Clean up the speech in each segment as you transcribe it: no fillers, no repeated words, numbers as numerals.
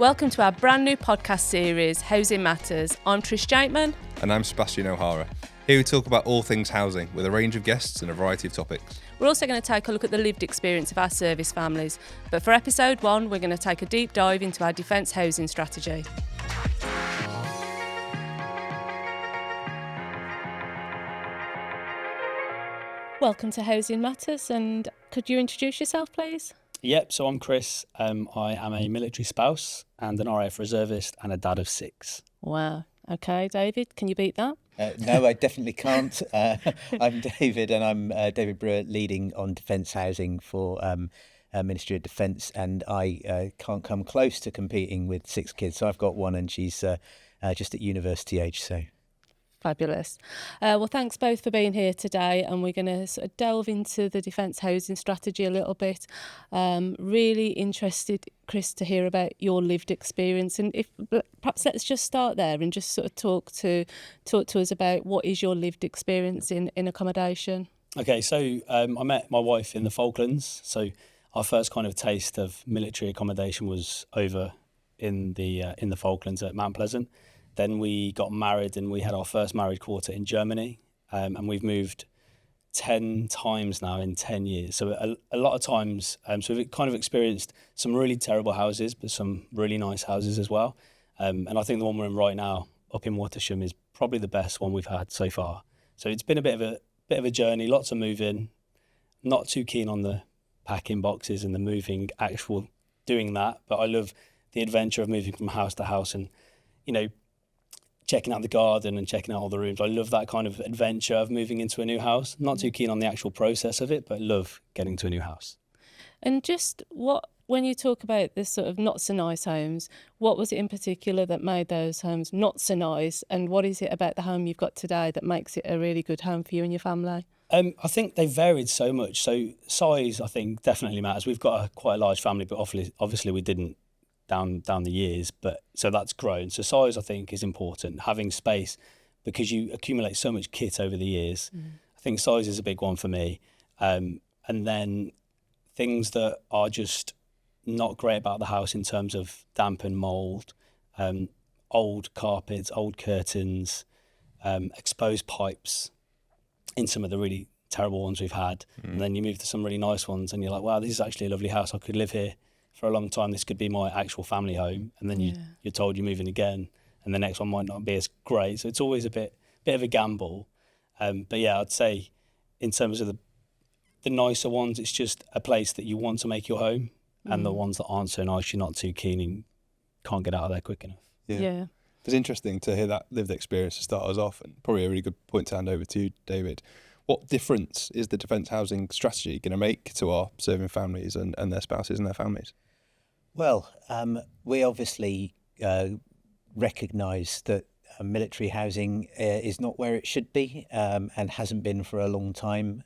Welcome to our brand new podcast series, Housing Matters. I'm Trish Jateman. And I'm Sebastian O'Hara. Here we talk about all things housing with a range of guests and a variety of topics. We're also going to take a look at the lived experience of our service families. But for episode 1, we're going to take a deep dive into our defence housing strategy. Welcome to Housing Matters, and could you introduce yourself, please? Yep, so I'm Chris. I am a military spouse and an RAF reservist and a dad of 6. Wow. Okay, David, can you beat that? No, I definitely can't. I'm David, and I'm David Brewer, leading on defence housing for Ministry of Defence, and I can't come close to competing with 6 kids. So I've got one, and she's just at university age, so... Fabulous. Well, thanks both for being here today, and we're going to sort of delve into the defence housing strategy a little bit. Really interested, Chris, to hear about your lived experience, and if perhaps let's just start there and just sort of talk to us about what is your lived experience in accommodation. Okay, so I met my wife in the Falklands. So our first kind of taste of military accommodation was over in the Falklands at Mount Pleasant. Then we got married and we had our first married quarter in Germany, and we've moved 10 times now in 10 years. So a lot of times, so we've kind of experienced some really terrible houses, but some really nice houses as well. And I think the one we're in right now up in Watersham is probably the best one we've had so far. So it's been a bit of a journey, lots of moving, not too keen on the packing boxes and the moving actual doing that, but I love the adventure of moving from house to house and, you know, checking out the garden and checking out all the rooms. I love that kind of adventure of moving into a new house. Not too keen on the actual process of it, but love getting to a new house. And just when you talk about this sort of not so nice homes, what was it in particular that made those homes not so nice? And what is it about the home you've got today that makes it a really good home for you and your family? I think they varied so much. So size, I think, definitely matters. We've got quite a large family, but obviously we didn't down the years, but so that's grown. So size, I think, is important. Having space, because you accumulate so much kit over the years. I think size is a big one for me. And then things that are just not great about the house in terms of damp and mould, old carpets, old curtains, exposed pipes in some of the really terrible ones we've had. And then you move to some really nice ones and you're like, wow, this is actually a lovely house. I could live here for a long time. This could be my actual family home, and then you're told you're moving again, and the next one might not be as great. So it's always a bit of a gamble. But yeah, I'd say in terms of the nicer ones, it's just a place that you want to make your home, and the ones that aren't so nice, you're not too keen and can't get out of there quick enough. Yeah. It's interesting to hear that lived experience to start us off, and probably a really good point to hand over to you, David. What difference is the defence housing strategy going to make to our serving families and their spouses and their families? Well, we obviously recognise that military housing is not where it should be and hasn't been for a long time.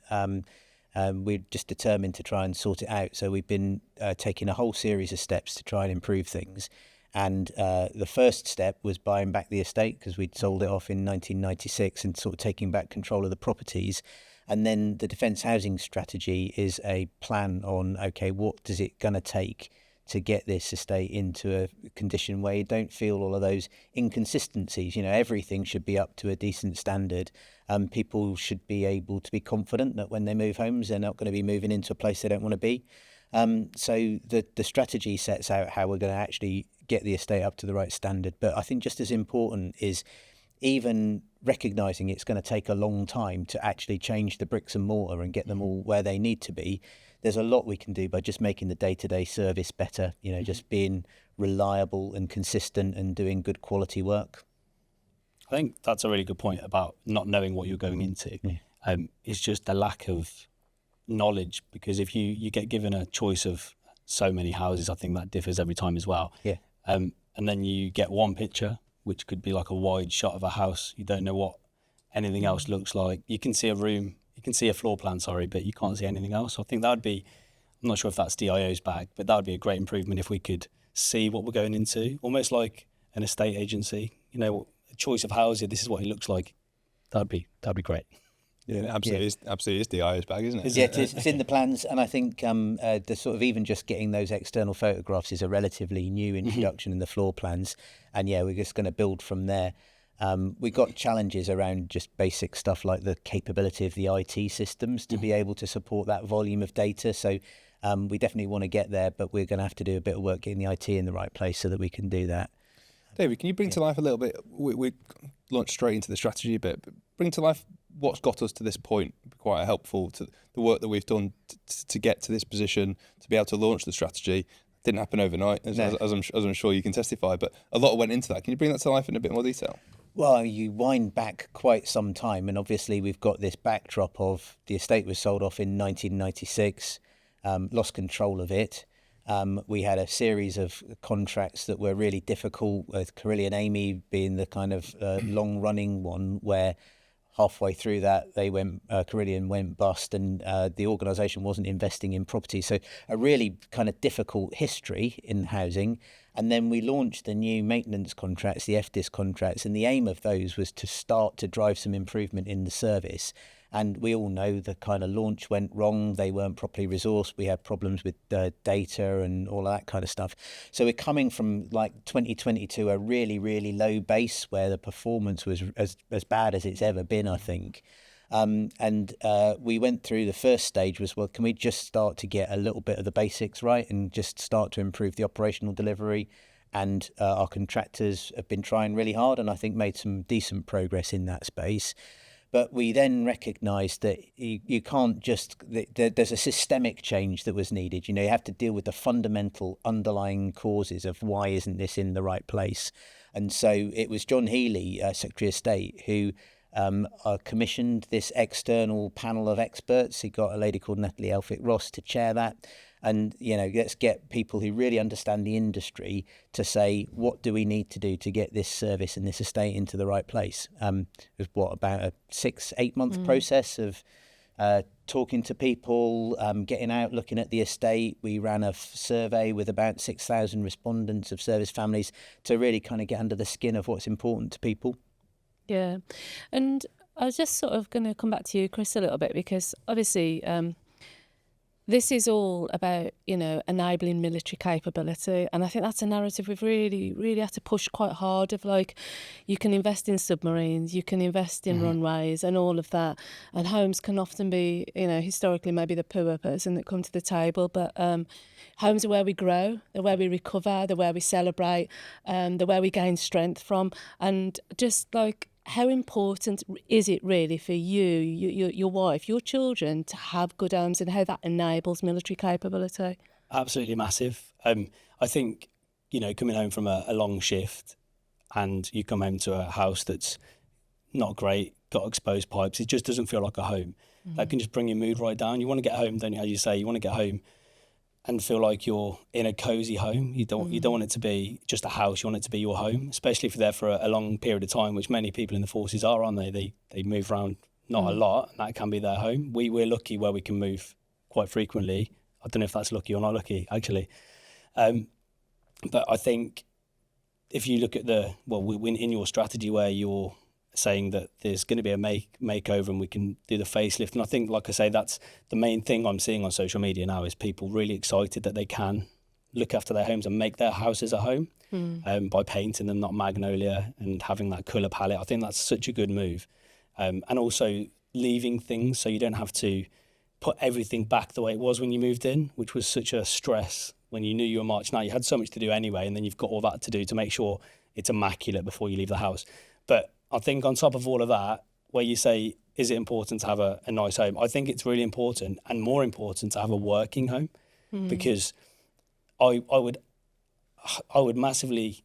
We're just determined to try and sort it out. So we've been taking a whole series of steps to try and improve things. And the first step was buying back the estate, because we'd sold it off in 1996 and sort of taking back control of the properties. And then the defence housing strategy is a plan on, okay, what is it going to take to get this estate into a condition where you don't feel all of those inconsistencies. You know, everything should be up to a decent standard. People should be able to be confident that when they move homes, they're not going to be moving into a place they don't want to be. So the strategy sets out how we're going to actually get the estate up to the right standard. But I think just as important is even recognising it's going to take a long time to actually change the bricks and mortar and get them all where they need to be. There's a lot we can do by just making the day-to-day service better, you know, just being reliable and consistent and doing good quality work. I think that's a really good point about not knowing what you're going into. It's just the lack of knowledge, because if you get given a choice of so many houses, I think that differs every time as well. Yeah. And then you get one picture, which could be like a wide shot of a house. You don't know what anything else looks like. You can see a room, you can see a floor plan, but you can't see anything else. So I think that would be, I'm not sure if that's DIO's bag, but that would be a great improvement if we could see what we're going into, almost like an estate agency. You know, a choice of houses, this is what it looks like. That'd be great. Yeah, it absolutely is DI's bag, isn't it? Yeah, it's in the plans, and I think the sort of even just getting those external photographs is a relatively new introduction in the floor plans, and yeah, we're just going to build from there. We got challenges around just basic stuff like the capability of the IT systems to be able to support that volume of data. So we definitely want to get there, but we're going to have to do a bit of work getting the IT in the right place so that we can do that. David, can you bring to life a little bit? We launched straight into the strategy a bit, but bring to life what's got us to this point. Quite helpful to the work that we've done to get to this position, to be able to launch the strategy. Didn't happen overnight, as I'm sure you can testify, but a lot went into that. Can you bring that to life in a bit more detail? Well, you wind back quite some time, and obviously we've got this backdrop of the estate was sold off in 1996, lost control of it. We had a series of contracts that were really difficult, with Carillion Amy being the kind of long-running one, where halfway through that Carillion went bust, and the organisation wasn't investing in property. So a really kind of difficult history in housing. And then we launched the new maintenance contracts, the FDIS contracts, and the aim of those was to start to drive some improvement in the service. And we all know the kind of launch went wrong. They weren't properly resourced. We had problems with data and all of that kind of stuff. So we're coming from like 2020 to a really, really low base where the performance was as bad as it's ever been, I think. We went through the first stage was, well, can we just start to get a little bit of the basics right and just start to improve the operational delivery? And our contractors have been trying really hard and I think made some decent progress in that space. But we then recognised that you can't just, there's a systemic change that was needed. You know, you have to deal with the fundamental underlying causes of why isn't this in the right place. And so it was John Healy, Secretary of State, who commissioned this external panel of experts. He got a lady called Natalie Elphick-Ross to chair that. And, you know, let's get people who really understand the industry to say, what do we need to do to get this service and this estate into the right place? It was about a 6-8 month process of talking to people, getting out, looking at the estate. We ran a survey with about 6,000 respondents of service families to really kind of get under the skin of what's important to people. Yeah. And I was just sort of going to come back to you, Chris, a little bit, because obviously this is all about, you know, enabling military capability. And I think that's a narrative we've really, really had to push quite hard of, like, you can invest in submarines, you can invest in runways and all of that. And homes can often be, you know, historically maybe the poor person that come to the table, but homes are where we grow, they're where we recover, they're where we celebrate, they're where we gain strength from. And just like, how important is it really for you, your wife, your children to have good homes, and how that enables military capability? Absolutely massive. I think, you know, coming home from a long shift and you come home to a house that's not great, got exposed pipes, it just doesn't feel like a home. That can just bring your mood right down. You want to get home, don't you? As you say, you want to get home and feel like you're in a cozy home. You don't want it to be just a house. You want it to be your home, especially if you're there for a long period of time, which many people in the forces are, aren't they? They move around not a lot, and that can be their home. We're lucky where we can move quite frequently. I don't know if that's lucky or not lucky, actually. But I think if you look at in your strategy where you're saying that there's going to be a makeover and we can do the facelift, and I think, like I say, that's the main thing I'm seeing on social media now is people really excited that they can look after their homes and make their houses a home by painting them, not magnolia, and having that colour palette. I think that's such a good move, and also leaving things so you don't have to put everything back the way it was when you moved in, which was such a stress when you knew you were marching out. You had so much to do anyway, and then you've got all that to do to make sure it's immaculate before you leave the house. But I think on top of all of that, where you say, is it important to have a nice home? I think it's really important, and more important to have a working home, because I would massively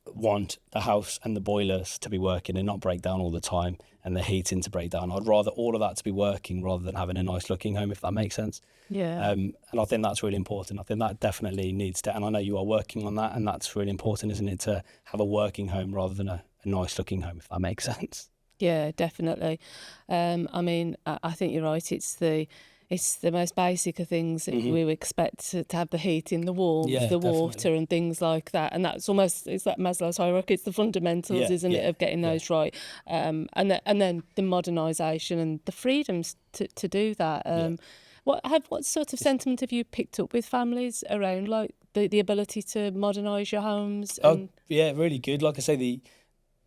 want the house and the boilers to be working and not break down all the time, and the heating to break down. I'd rather all of that to be working rather than having a nice looking home, if that makes sense. Yeah. And I think that's really important. I think that definitely needs to, and I know you are working on that, and that's really important, isn't it, to have a working home rather than a nice looking home, if that makes sense. Yeah, definitely. I mean, I think you're right. It's the it's the most basic of things that we would expect to have the heating, the warmth, Yeah, the definitely. water and things like that. And that's almost, it's that Maslow's hierarchy, it's the fundamentals, Yeah, isn't it, yeah, of getting yeah. those right. And then the modernisation and the freedoms to do that. What sort of sentiment have you picked up with families around like the ability to modernise your homes? And Yeah, really good. Like I say,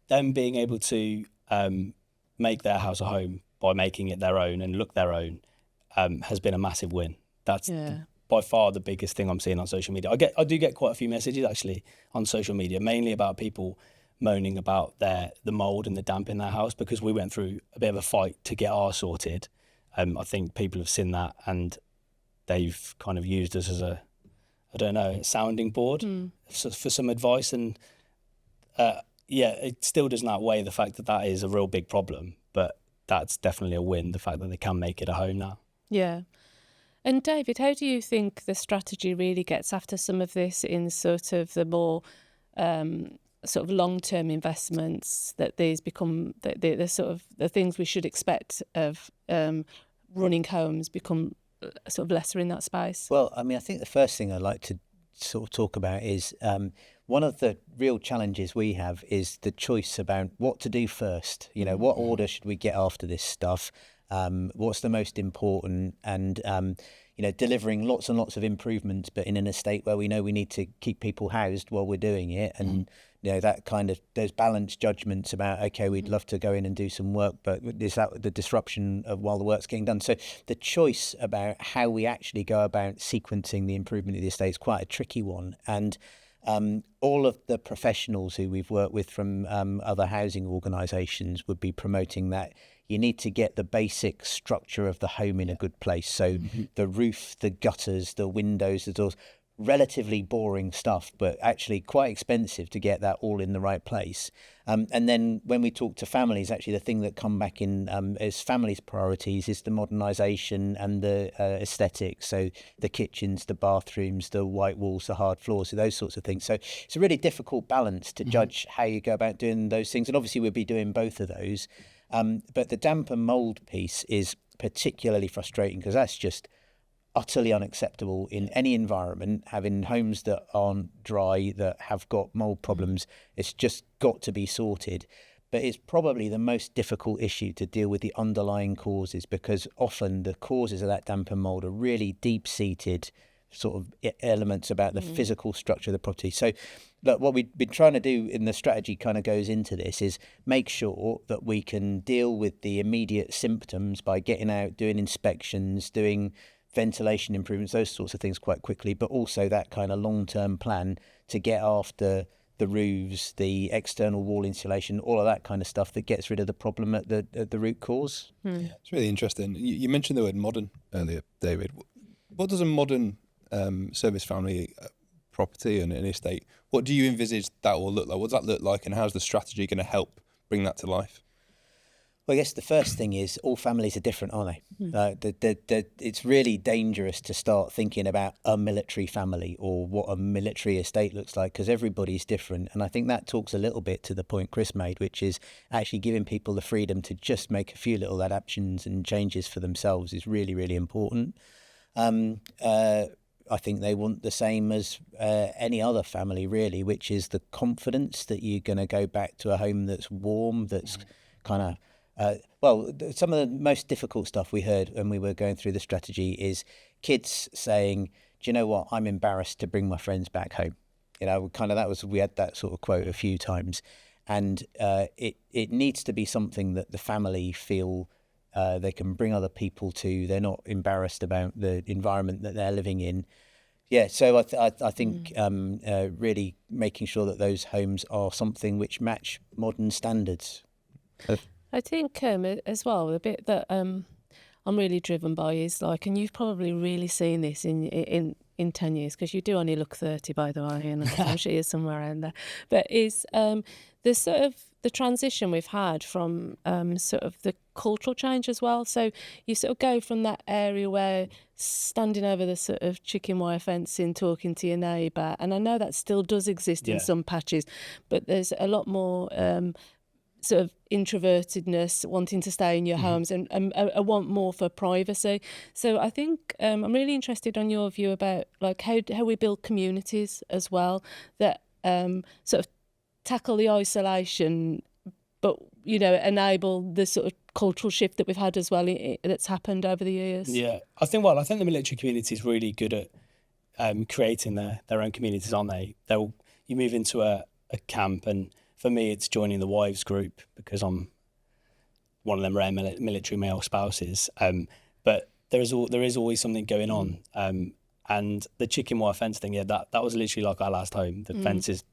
them being able to make their house a home by making it their own and look their own has been a massive win. That's by far the biggest thing I'm seeing on social media. I do get quite a few messages actually on social media, mainly about people moaning about the mould and the damp in their house, because we went through a bit of a fight to get ours sorted. I think people have seen that and they've kind of used us as a sounding board for some advice. And it still doesn't outweigh the fact that is a real big problem, but that's definitely a win, the fact that they can make it a home now. Yeah. And David, how do you think the strategy really gets after some of this in sort of the more sort of long-term investments, that these become the sort of the things we should expect of running homes become sort of lesser in that space? Well, I mean, I think the first thing I'd like to sort of talk about is one of the real challenges we have is the choice about what to do first. You know, what order should we get after this stuff? What's the most important? And delivering lots and lots of improvements, but in an estate where we know we need to keep people housed while we're doing it. And that kind of, there's balanced judgments about, okay, we'd love to go in and do some work, but is that the disruption of while the work's getting done? So the choice about how we actually go about sequencing the improvement of the estate is quite a tricky one. And all of the professionals who we've worked with from other housing organisations would be promoting that you need to get the basic structure of the home in a good place. So the roof, the gutters, the windows, the doors, relatively boring stuff, but actually quite expensive to get that all in the right place. And then when we talk to families, actually the thing that come back in as families' priorities is the modernisation and the aesthetics. So the kitchens, the bathrooms, the white walls, the hard floors, so those sorts of things. So it's a really difficult balance to judge how you go about doing those things. And obviously we'll be doing both of those. But the damp and mould piece is particularly frustrating because that's just utterly unacceptable in any environment. Having homes that aren't dry, that have got mould problems, it's just got to be sorted. But it's probably the most difficult issue to deal with the underlying causes, because often the causes of that damp and mould are really deep-seated sort of elements about the physical structure of the property. So look, what we've been trying to do in the strategy kind of goes into this is make sure that we can deal with the immediate symptoms by getting out, doing inspections, doing ventilation improvements, those sorts of things quite quickly, but also that kind of long-term plan to get after the roofs, the external wall insulation, all of that kind of stuff that gets rid of the problem at the root cause. It's really interesting. You mentioned the word modern earlier, David. What does a modern service family property and an estate, what do you envisage that will look like? What does that look like, and how's the strategy going to help bring that to life? Well, I guess the first thing is all families are different, aren't they? It's really dangerous to start thinking about a military family or what a military estate looks like, because everybody's different. And I think that talks a little bit to the point Chris made, which is actually giving people the freedom to just make a few little adaptations and changes for themselves is really, really important. I think they want the same as any other family, really, which is the confidence that you're going to go back to a home that's warm, that's kind of some of the most difficult stuff we heard when we were going through the strategy is kids saying, do you know what, I'm embarrassed to bring my friends back home. We had that sort of quote a few times. And it needs to be something that the family feel they can bring other people to. They're not embarrassed about the environment that they're living in. Yeah, so I think really making sure that those homes are something which match modern standards. I think as well, the bit that I'm really driven by is like, and you've probably really seen this in 10 years, because you do only look 30, by the way, and I'm sure you're somewhere around there, but is the sort of the transition we've had from sort of the cultural change as well. So you sort of go from that area where standing over the sort of chicken wire fencing, talking to your neighbour, and I know that still does exist in some patches, but there's a lot more sort of introvertedness, wanting to stay in your homes, and want more for privacy. So I think I'm really interested on your view about like how we build communities as well that sort of tackle the isolation, but enable the sort of cultural shift that we've had as well that's happened over the years. Yeah, I think the military community is really good at creating their own communities, aren't they? You move into a camp, and for me, it's joining the wives group because I'm one of them rare military male spouses. But there is always something going on. And the chicken wire fence thing, that was literally like our last home. The fence is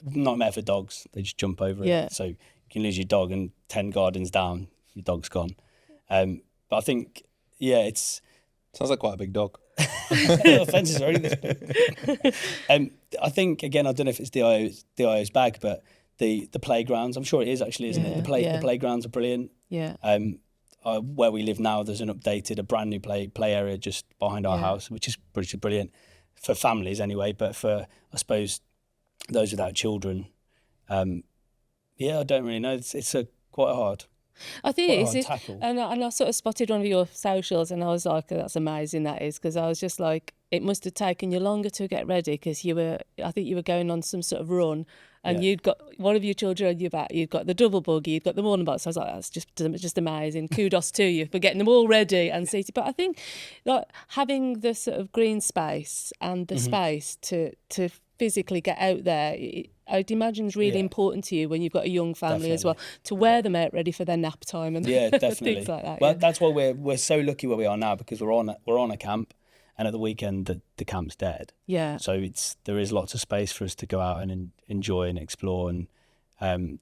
not meant for dogs; they just jump over it. So you can lose your dog, and 10 gardens down, your dog's gone. But I think, it's Sounds like quite a big dog. the fences are only this big. I think, again, I don't know if it's DIO's bag, but the playgrounds, I'm sure it is actually, isn't it? The playgrounds are brilliant. Yeah. Where we live now, there's a brand new play area just behind our house, which is pretty brilliant for families anyway. But for, I suppose, those without children, I don't really know. It's quite hard. I think it is, tackle. and I sort of spotted one of your socials, and I was like, "That's amazing, that is," because I was just like, it must have taken you longer to get ready because I think you were going on some sort of run, and you'd got one of your children on your back, you'd got the double buggy, you'd got the morning bike. So I was like, that's just amazing. Kudos to you for getting them all ready and seated. But I think like having the sort of green space and the space to physically get out there, I'd imagine is really important to you when you've got a young family as well, to wear them out ready for their nap time and definitely things like that. Well, that's why we're so lucky where we are now, because we're on a camp, and at the weekend the camp's dead. Yeah. So there is lots of space for us to go out and enjoy and explore, and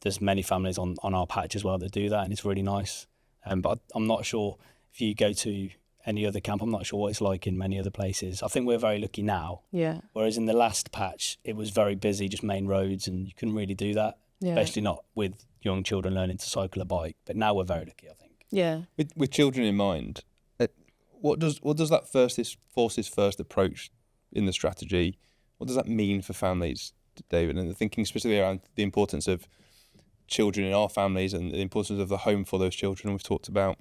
there's many families on our patch as well that do that, and it's really nice. But I'm not sure if you go to any other camp, I'm not sure what it's like in many other places. I think we're very lucky now. Yeah. Whereas in the last patch, it was very busy, just main roads, and you couldn't really do that, especially not with young children learning to cycle a bike. But now we're very lucky, I think. Yeah. With children in mind, what does that forces first approach in the strategy? What does that mean for families, David? And thinking specifically around the importance of children in our families and the importance of the home for those children. We've talked about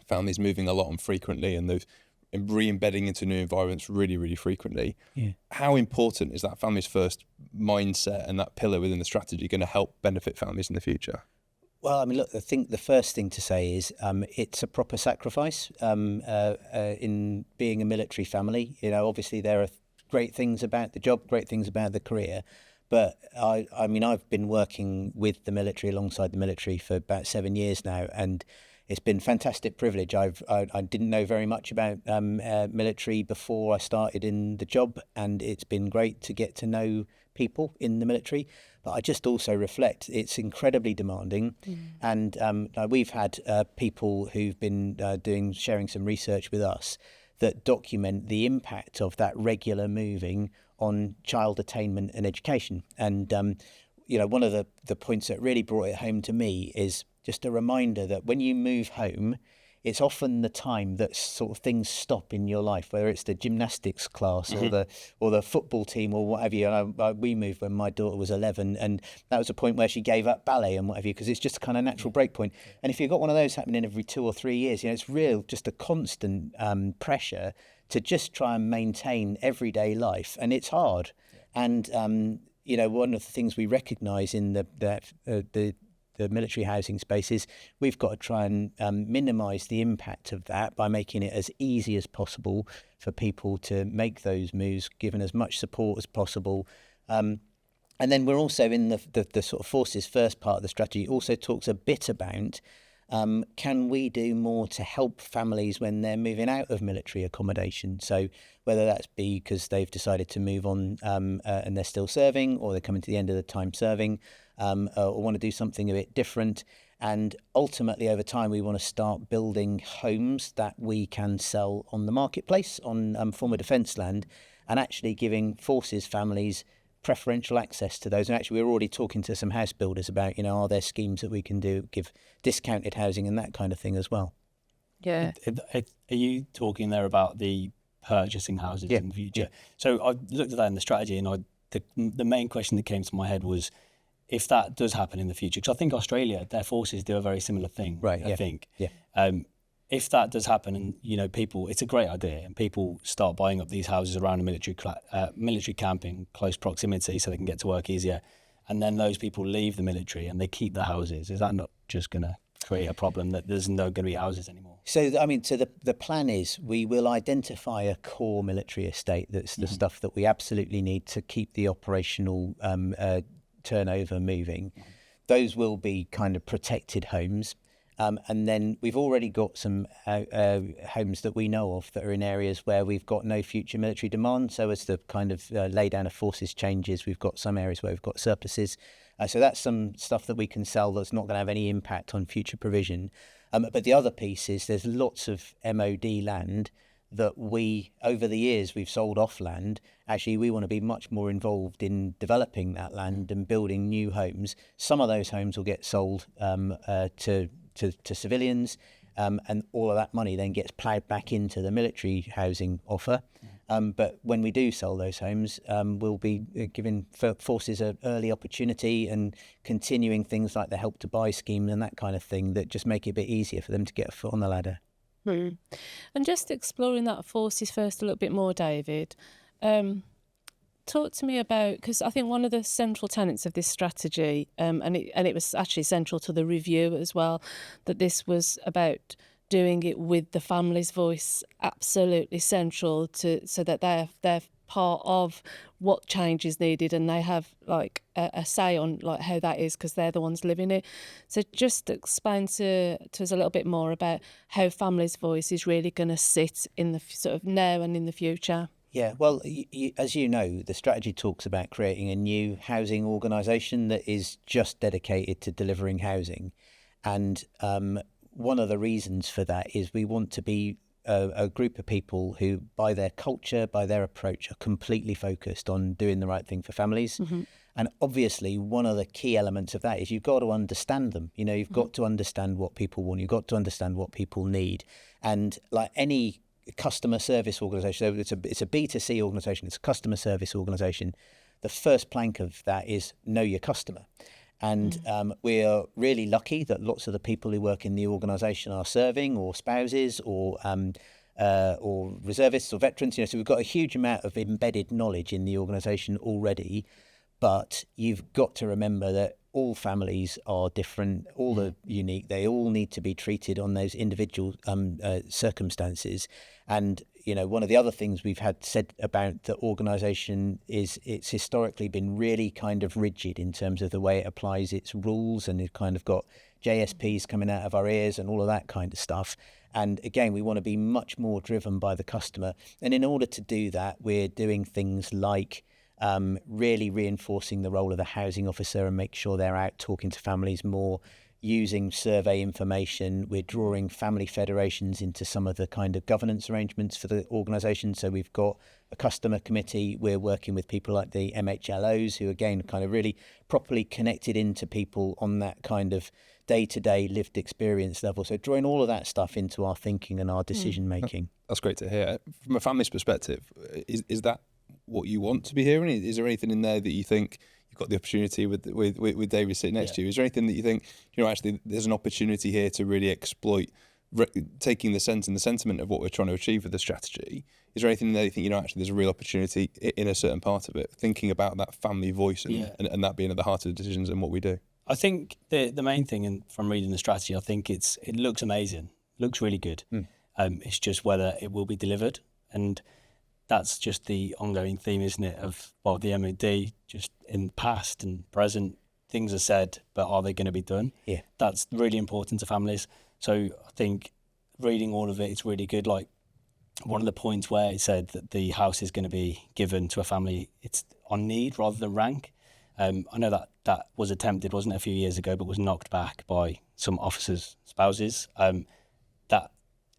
families moving a lot and frequently, and those re-embedding into new environments really, really frequently. Yeah. How important is that family's first mindset and that pillar within the strategy going to help benefit families in the future? Well, I mean, look, I think the first thing to say is it's a proper sacrifice in being a military family. Obviously there are great things about the job, great things about the career. But I mean, I've been working with the military, alongside the military, for about 7 years now, and it's been fantastic privilege. I didn't know very much about military before I started in the job, and it's been great to get to know people in the military. But I just also reflect it's incredibly demanding, and we've had people who've been sharing some research with us that document the impact of that regular moving on child attainment and education. And one of the points that really brought it home to me is just a reminder that when you move home, it's often the time that sort of things stop in your life, whether it's the gymnastics class or the football team or what have you. We moved when my daughter was 11, and that was a point where she gave up ballet and what have you, because it's just a kind of natural break point. And if you've got one of those happening every 2 or 3 years, it's just a constant pressure to just try and maintain everyday life, and it's hard. And one of the things we recognise in the military housing spaces, we've got to try and minimise the impact of that by making it as easy as possible for people to make those moves, given as much support as possible. And then we're also in the sort of forces first part of the strategy also talks a bit about can we do more to help families when they're moving out of military accommodation? So whether that's because they've decided to move on and they're still serving, or they're coming to the end of the time serving, or want to do something a bit different. And ultimately, over time, we want to start building homes that we can sell on the marketplace on former defence land, and actually giving forces families preferential access to those. And actually, we're already talking to some house builders about, are there schemes that we can give discounted housing and that kind of thing as well. Yeah. Are you talking there about the purchasing houses in the future? Yeah. So I looked at that in the strategy, and the main question that came to my head was, if that does happen in the future, because I think Australia, their forces do a very similar thing. Right, I yeah. think. Yeah. If that does happen, and people, it's a great idea, and people start buying up these houses around a military camp in close proximity, so they can get to work easier, and then those people leave the military and they keep the houses. Is that not just going to create a problem that there's no going to be houses anymore? So, I mean, so the plan is we will identify a core military estate that's the stuff that we absolutely need to keep the operational turnover moving. Those will be kind of protected homes. And then we've already got some homes that we know of that are in areas where we've got no future military demand. So as the kind of laydown of forces changes, we've got some areas where we've got surpluses. So that's some stuff that we can sell that's not going to have any impact on future provision. But the other piece is there's lots of MOD land that over the years, we've sold off land. Actually, we want to be much more involved in developing that land and building new homes. Some of those homes will get sold to civilians, and all of that money then gets ploughed back into the military housing offer. But when we do sell those homes, we'll be giving forces an early opportunity and continuing things like the Help to Buy scheme and that kind of thing that just make it a bit easier for them to get a foot on the ladder. And just exploring that forces first a little bit more, David. Talk to me about, because I think one of the central tenets of this strategy, and it was actually central to the review as well, that this was about doing it with the family's voice, absolutely central so that they're part of what change is needed, and they have like a say on like how that is because they're the ones living it. So just explain to us a little bit more about how family's voice is really going to sit in the sort of now and in the future. Yeah, well, as you know, the strategy talks about creating a new housing organisation that is just dedicated to delivering housing. And one of the reasons for that is we want to be a group of people who, by their culture, by their approach, are completely focused on doing the right thing for families. And obviously, one of the key elements of that is you've got to understand them. You've got to understand what people want. You've got to understand what people need. And like any customer service organisation, so it's a B2C organisation, it's a customer service organisation. The first plank of that is know your customer. And we are really lucky that lots of the people who work in the organisation are serving or spouses or reservists or veterans. So we've got a huge amount of embedded knowledge in the organisation already. But you've got to remember that all families are different, all are unique. They all need to be treated on those individual circumstances. And one of the other things we've had said about the organisation is it's historically been really kind of rigid in terms of the way it applies its rules, and it's kind of got JSPs coming out of our ears and all of that kind of stuff. And again, we want to be much more driven by the customer. And in order to do that, we're doing things like really reinforcing the role of the housing officer and make sure they're out talking to families more, using survey information. We're drawing family federations into some of the kind of governance arrangements for the organisation. So we've got a customer committee. We're working with people like the MHLOs who, again, kind of really properly connected into people on that kind of day-to-day lived experience level. So drawing all of that stuff into our thinking and our decision making. That's great to hear. From a family's perspective, is that what you want to be hearing? Is there anything in there that you think you've got the opportunity with David sitting next to you? Is there anything that you think, actually there's an opportunity here to really exploit, taking the sense and the sentiment of what we're trying to achieve with the strategy? Is there anything there you think, actually there's a real opportunity in a certain part of it, thinking about that family voice and that being at the heart of the decisions and what we do? I think the main thing from reading the strategy, I think it looks amazing, looks really good. It's just whether it will be delivered, and that's just the ongoing theme, isn't it, of the MOD, just in past and present, things are said, but are they going to be done? Yeah. That's really important to families. So I think reading all of it, it's really good. Like one of the points where it said that the house is going to be given to a family, it's on need rather than rank. I know that was attempted, wasn't it, a few years ago, but was knocked back by some officers' spouses. That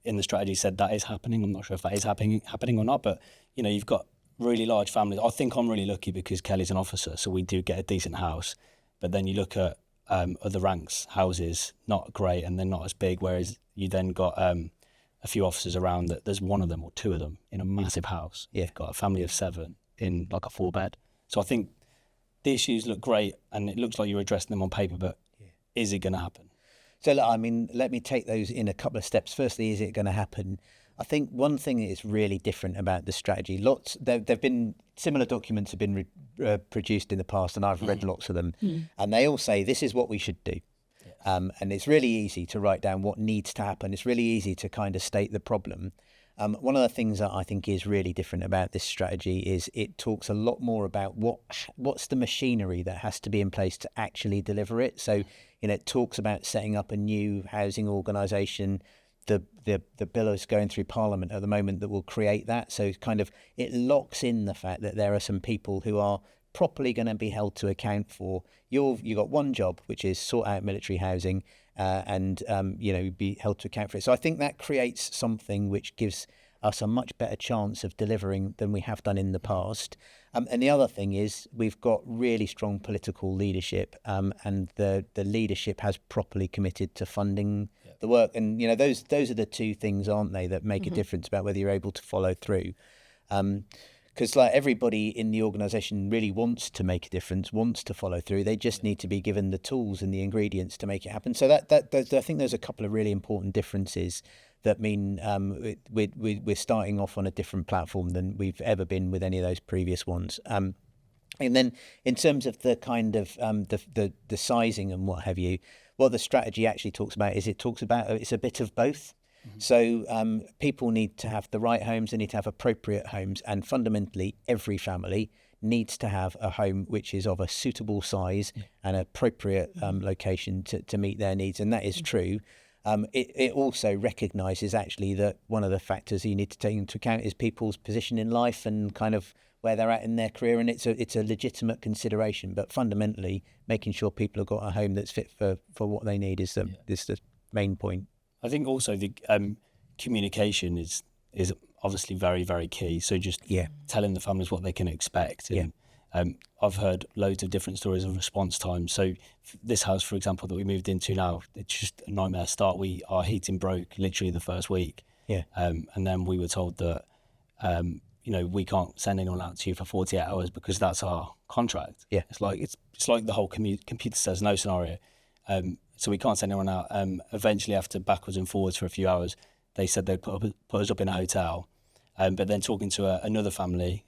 in the strategy said that is happening. I'm not sure if that is happening or not, but you've got really large families. I think I'm really lucky because Kelly's an officer, so we do get a decent house. But then you look at other ranks houses, not great, and they're not as big. Whereas you then got a few officers around that. There's one of them or two of them in a massive house. Yeah. You've got a family of 7 in like a 4-bed. So I think the issues look great and it looks like you're addressing them on paper, but is it going to happen? So, look, I mean, let me take those in a couple of steps. Firstly, is it going to happen? I think one thing that is really different about the strategy, there've been similar documents have been produced in the past, and I've read lots of them, and they all say this is what we should do. And it's really easy to write down what needs to happen. It's really easy to kind of state the problem. One of the things that I think is really different about this strategy is it talks a lot more about what's the machinery that has to be in place to actually deliver it. So, it talks about setting up a new housing organisation. The bill is going through Parliament at the moment that will create that. So kind of it locks in the fact that there are some people who are properly going to be held to account for. You've got one job, which is sort out military housing, and be held to account for it. So I think that creates something which gives us a much better chance of delivering than we have done in the past. And the other thing is we've got really strong political leadership, and the leadership has properly committed to funding the work. And those are the two things, aren't they, that make a difference about whether you're able to follow through. Because everybody in the organisation really wants to make a difference, wants to follow through. They just need to be given the tools and the ingredients to make it happen. So I think there's a couple of really important differences that mean we're starting off on a different platform than we've ever been with any of those previous ones. And then in terms of the kind of the sizing and what have you, what the strategy actually talks about is it's a bit of both. So people need to have the right homes, they need to have appropriate homes, and fundamentally every family needs to have a home which is of a suitable size and appropriate location to meet their needs, and that is true. It also recognises actually that one of the factors you need to take into account is people's position in life and kind of where they're at in their career, and it's a legitimate consideration. But fundamentally, making sure people have got a home that's fit for what they need is the main point. I think also the communication is obviously very, very key. So just telling the families what they can expect. And, I've heard loads of different stories of response time. So this house, for example, that we moved into now, it's just a nightmare start. Our heating broke literally the first week. And then we were told that, we can't send anyone out to you for 48 hours because that's our contract. It's like the whole computer says no scenario. So we can't send anyone out. Eventually, after backwards and forwards for a few hours, they said they'd put us up in a hotel. But then talking to another family,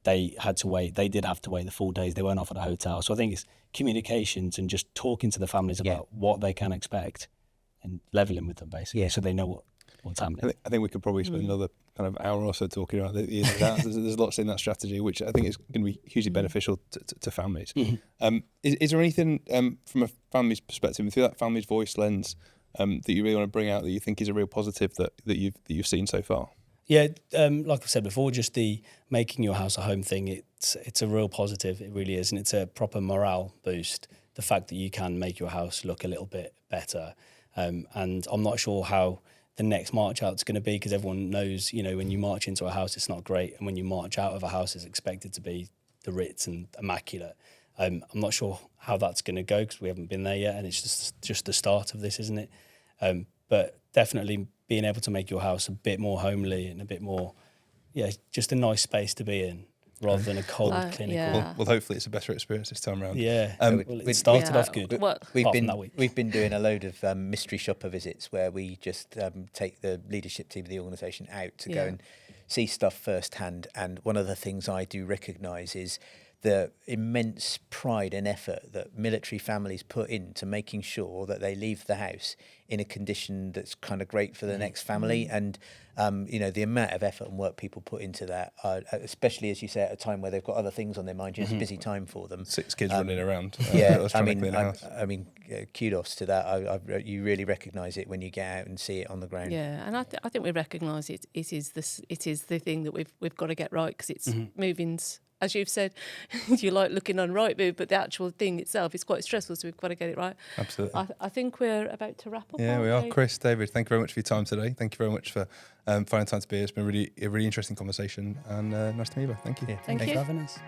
they did have to wait the full days. They weren't offered a hotel. So I think it's communications and just talking to the families about what they can expect and leveling with them, basically, so they know what's happening. I think we could probably spend another kind of hour or so talking about the ins and outs. There's lots in that strategy, which I think is going to be hugely beneficial to families. Is there anything from a family's perspective, through that family's voice lens, that you really want to bring out that you think is a real positive that you've seen so far? Yeah, like I said before, just the making your house a home thing, it's a real positive, it really is, and it's a proper morale boost, the fact that you can make your house look a little bit better. And I'm not sure how the next march out's going to be, because everyone knows, when you march into a house, it's not great, and when you march out of a house, it's expected to be the Ritz and immaculate. I'm not sure how that's going to go because we haven't been there yet, and it's just the start of this, isn't it? But definitely being able to make your house a bit more homely and a bit more, just a nice space to be in rather than a cold clinical. Yeah. Well, hopefully it's a better experience this time around. It started off good. We've been doing a load of mystery shopper visits where we just take the leadership team of the organisation out to go and see stuff firsthand. And one of the things I do recognise is the immense pride and effort that military families put into making sure that they leave the house in a condition that's kind of great for the next family. And, the amount of effort and work people put into that, especially, as you say, at a time where they've got other things on their mind, it's a busy time for them. 6 kids running around. Kudos to that. You really recognise it when you get out and see it on the ground. Yeah, and I think we recognise it is the thing that we've got to get right, because it's moving's, as you've said, you like looking on Rightmove, but the actual thing itself is quite stressful, so we've got to get it right. Absolutely. I think we're about to wrap up. Yeah, we are. Chris, David, thank you very much for your time today. Thank you very much for finding time to be here. It's been a really interesting conversation, and nice to meet you. Thank you. Thank you for having us.